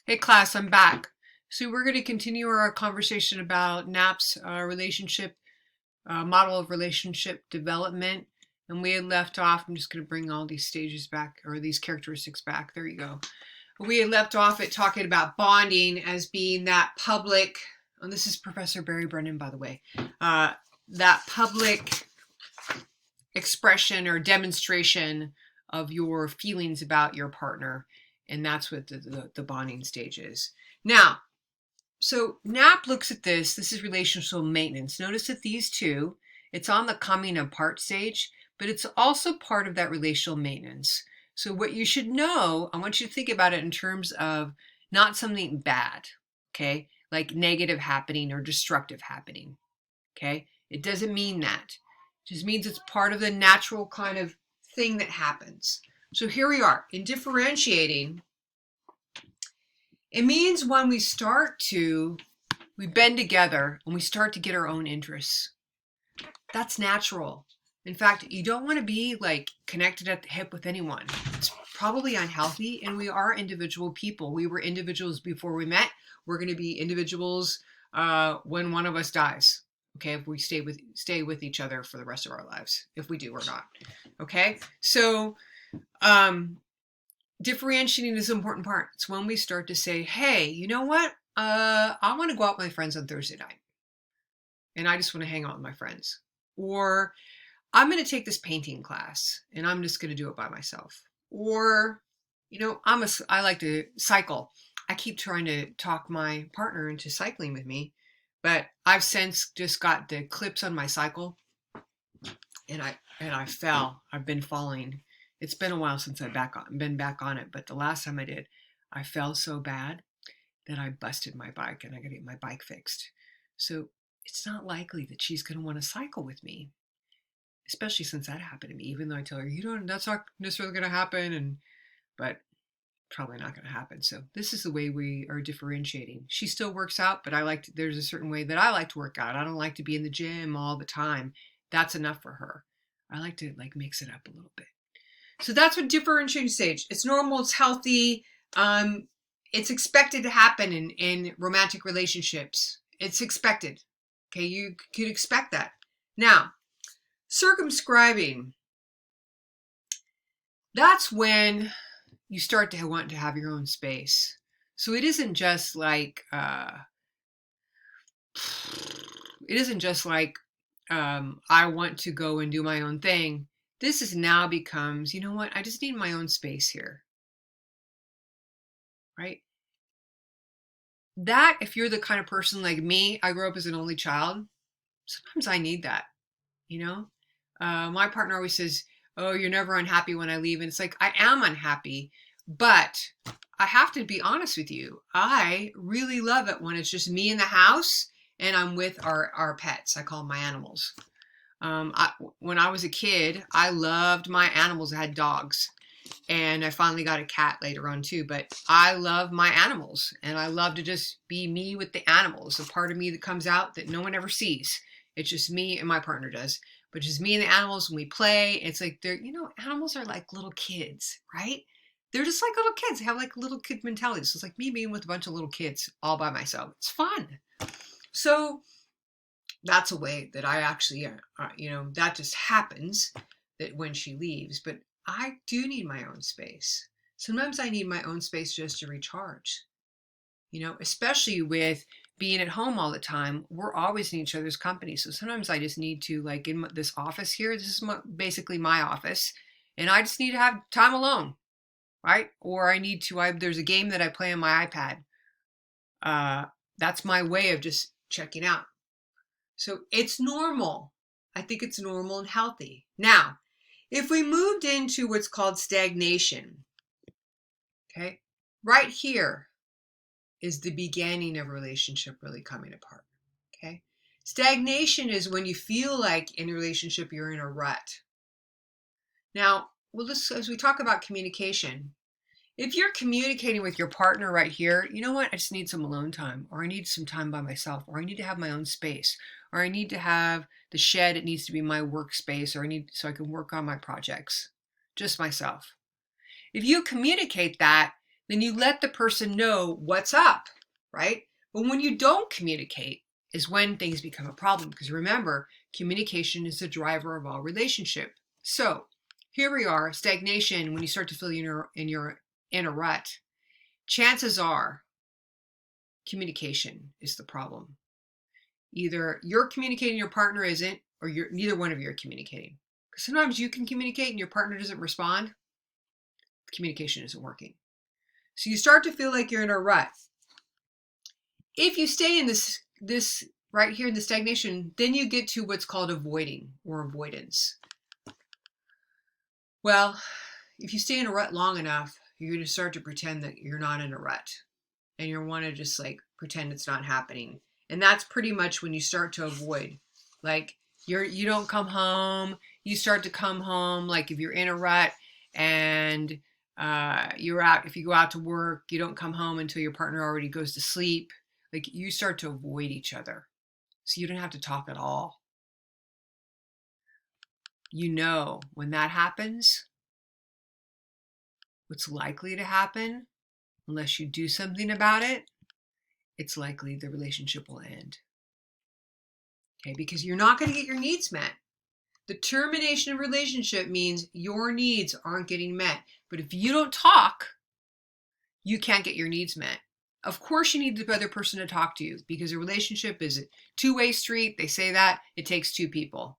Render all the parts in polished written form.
Hey class, I'm back. So we're going to continue our conversation about Knapp's relationship model of relationship development. And we had left off, I'm just going to bring all these stages back, or these characteristics back. There you go. We had left off at talking about bonding as being that public, and this is Professor Barry Brennan, by the way, that public expression or demonstration of your feelings about your partner. And that's what the bonding stage is. Now, so Knapp looks at this. This is relational maintenance. Notice that these two, it's on the coming apart stage, but it's also part of that relational maintenance. So what you should know, I want you to think about it in terms of not something bad, okay? Like negative happening or destructive happening, okay? It doesn't mean that. It just means it's part of the natural kind of thing that happens. So here we are in differentiating. It means when we bend together and we start to get our own interests. That's natural. In fact, you don't want to be like connected at the hip with anyone. It's probably unhealthy, and we are individual people. We were individuals before we met. We're going to be individuals when one of us dies. Okay, if we stay with each other for the rest of our lives, if we do or not. Okay, so differentiating is an important part. It's when we start to say, hey, you know what? I want to go out with my friends on Thursday night. And I just want to hang out with my friends. Or I'm going to take this painting class and I'm just going to do it by myself. Or, you know, I like to cycle. I keep trying to talk my partner into cycling with me, but I've since just got the clips on my cycle and I fell. I've been falling. It's been a while since I've been back on it, but the last time I did, I fell so bad that I busted my bike and I got to get my bike fixed. So it's not likely that she's going to want to cycle with me, especially since that happened to me, even though I tell her, that's not necessarily going to happen, but probably not going to happen. So this is the way we are differentiating. She still works out, but there's a certain way that I like to work out. I don't like to be in the gym all the time. That's enough for her. I like to mix it up a little bit. So that's what differentiating stage. It's normal, it's healthy. It's expected to happen in romantic relationships. It's expected. Okay, you could expect that. Now, circumscribing. That's when you start to want to have your own space. So it isn't just like I want to go and do my own thing. This is now becomes, you know what? I just need my own space here. Right? That, if you're the kind of person like me, I grew up as an only child. Sometimes I need that, you know? My partner always says, oh, you're never unhappy when I leave. And it's like, I am unhappy, but I have to be honest with you. I really love it when it's just me in the house and I'm with our pets. I call them my animals. When I was a kid, I loved my animals. I had dogs, and I finally got a cat later on too, but I love my animals and I love to just be me with the animals. A part of me that comes out that no one ever sees. It's just me and my partner does, but just me and the animals when we play. It's like animals are like little kids, right? They're just like little kids. They have like little kid mentality. So it's like me being with a bunch of little kids all by myself. It's fun. So that's a way that I actually, that just happens that when she leaves, but I do need my own space. Sometimes I need my own space just to recharge, especially with being at home all the time. We're always in each other's company. So sometimes I just need to, like in this office here, this is basically my office, and I just need to have time alone, right? Or there's a game that I play on my iPad. That's my way of just checking out. So it's normal. I think it's normal and healthy. Now, if we moved into what's called stagnation, okay, right here is the beginning of a relationship really coming apart, okay? Stagnation is when you feel like in a relationship you're in a rut. Now, as we talk about communication, if you're communicating with your partner right here, you know what? I just need some alone time, or I need some time by myself, or I need to have my own space, or I need to have the shed. It needs to be my workspace, or so I can work on my projects, just myself. If you communicate that, then you let the person know what's up, right? But when you don't communicate is when things become a problem, because remember, communication is the driver of all relationship. So here we are, stagnation, when you start to feel you're in a rut, chances are communication is the problem. Either you're communicating, your partner isn't, or neither one of you are communicating. Because sometimes you can communicate and your partner doesn't respond. Communication isn't working. So you start to feel like you're in a rut. If you stay in this right here in the stagnation, then you get to what's called avoiding or avoidance. Well, if you stay in a rut long enough, you're going to start to pretend that you're not in a rut, and you want to just like pretend it's not happening. And that's pretty much when you start to avoid. Like you don't come home, you start to come home. Like if you're in a rut and you're out, if you go out to work, you don't come home until your partner already goes to sleep. Like you start to avoid each other. So you don't have to talk at all. You know, when that happens, what's likely to happen, unless you do something about it, it's likely the relationship will end. Okay, because you're not going to get your needs met. The termination of relationship means your needs aren't getting met. But if you don't talk, you can't get your needs met. Of course, you need the other person to talk to you, because a relationship is a two-way street. They say that it takes two people.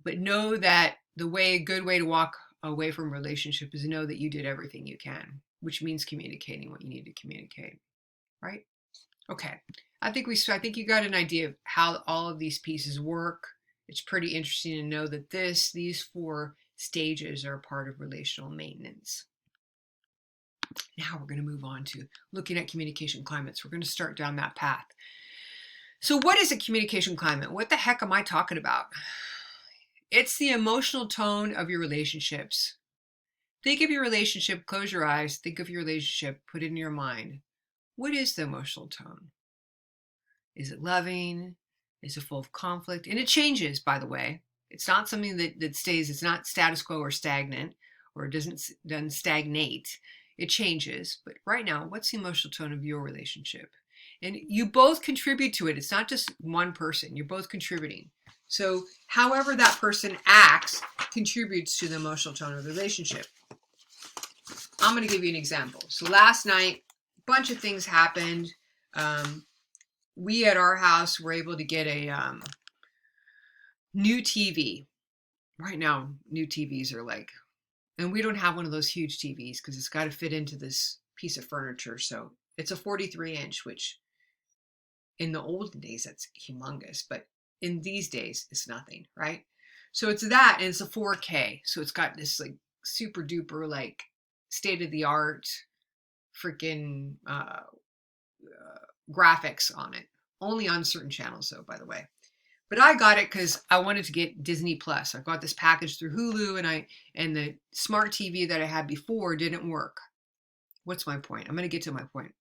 But know that a good way to walk away from a relationship is to know that you did everything you can, which means communicating what you need to communicate, right? Okay. I think you got an idea of how all of these pieces work. It's pretty interesting to know that these 4 stages are part of relational maintenance. Now we're going to move on to looking at communication climates. We're going to start down that path. So what is a communication climate? What the heck am I talking about? It's the emotional tone of your relationships. Think of your relationship, close your eyes, think of your relationship, put it in your mind. What is the emotional tone? Is it loving? Is it full of conflict? And it changes, by the way. It's not something that stays, it's not status quo or stagnant, or it doesn't stagnate. It changes. But right now, what's the emotional tone of your relationship? And you both contribute to it. It's not just one person. You're both contributing. So however that person acts contributes to the emotional tone of the relationship. I'm going to give you an example. So last night, a bunch of things happened. We at our house were able to get a new TV. Right now, new TVs are like, and we don't have one of those huge TVs because it's got to fit into this piece of furniture. So it's a 43-inch, which in the olden days, that's humongous. But in these days, it's nothing, right? So it's that, and it's a 4K. So it's got this like super duper like state-of-the-art freaking graphics on it. Only on certain channels, though, by the way. But I got it because I wanted to get Disney Plus. I got this package through Hulu, and the smart TV that I had before didn't work. What's my point? I'm going to get to my point.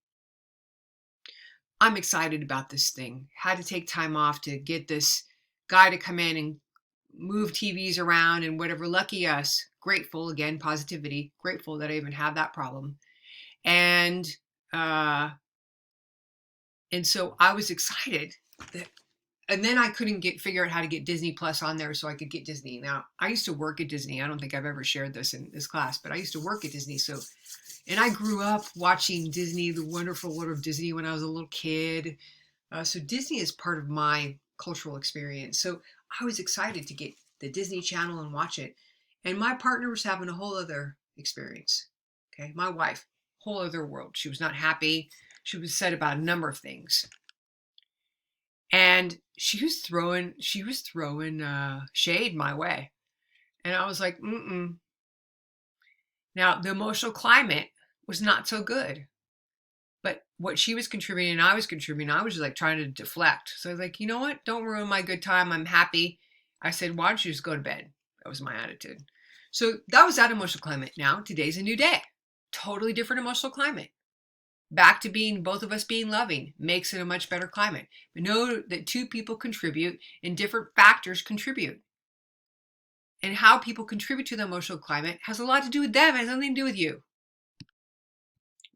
I'm excited about this thing. Had to take time off to get this guy to come in and move TVs around and whatever. Lucky us. Grateful, again, positivity. Grateful that I even have that problem. And so I was excited and then I couldn't figure out how to get Disney Plus on there so I could get Disney. Now, I used to work at Disney. I don't think I've ever shared this in this class, but I used to work at Disney. And I grew up watching Disney, The Wonderful World of Disney, when I was a little kid. So Disney is part of my cultural experience. So I was excited to get the Disney Channel and watch it. And my partner was having a whole other experience. Okay, my wife, whole other world. She was not happy. She was upset about a number of things. And she was throwing shade my way. And I was like, Now, the emotional climate was not so good. But what she was contributing and I was contributing, I was just like trying to deflect. So I was like, you know what? Don't ruin my good time. I'm happy. I said, why don't you just go to bed? That was my attitude. So that was that emotional climate. Now, today's a new day. Totally different emotional climate. Back to being, both of us being loving, makes it a much better climate. But know that 2 people contribute and different factors contribute. and how people contribute to the emotional climate has a lot to do with them. It has nothing to do with you.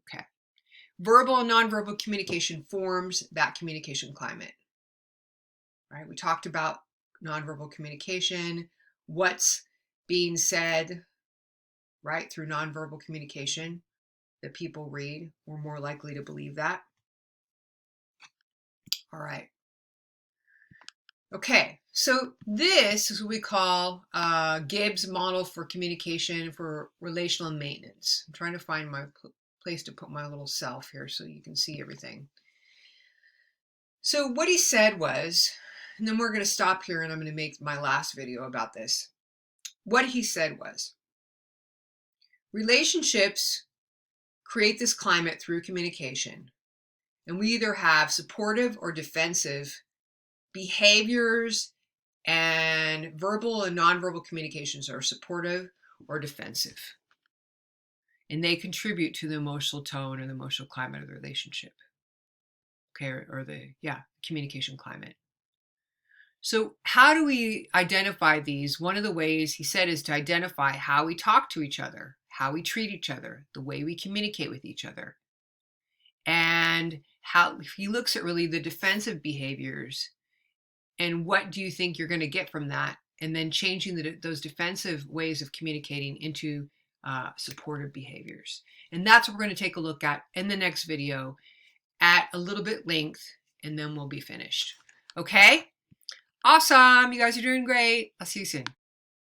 Okay. Verbal and nonverbal communication forms that communication climate. Right? We talked about nonverbal communication, what's being said, right, through nonverbal communication that people read. We're more likely to believe that. All right. Okay, so this is what we call Gibbs model for communication for relational maintenance. I'm trying to find my place to put my little self here so you can see everything. So what he said was, and then we're going to stop here and I'm going to make my last video about this. What he said was, relationships create this climate through communication, and we either have supportive or defensive behaviors, and verbal and nonverbal communications are supportive or defensive. And they contribute to the emotional tone or the emotional climate of the relationship. Okay, or the communication climate. So how do we identify these? One of the ways he said is to identify how we talk to each other, how we treat each other, the way we communicate with each other. And how he looks at really the defensive behaviors and what do you think you're going to get from that, and then changing those defensive ways of communicating into supportive behaviors. And that's what we're going to take a look at in the next video at a little bit length, and then we'll be finished. Okay? Awesome. You guys are doing great. I'll see you soon.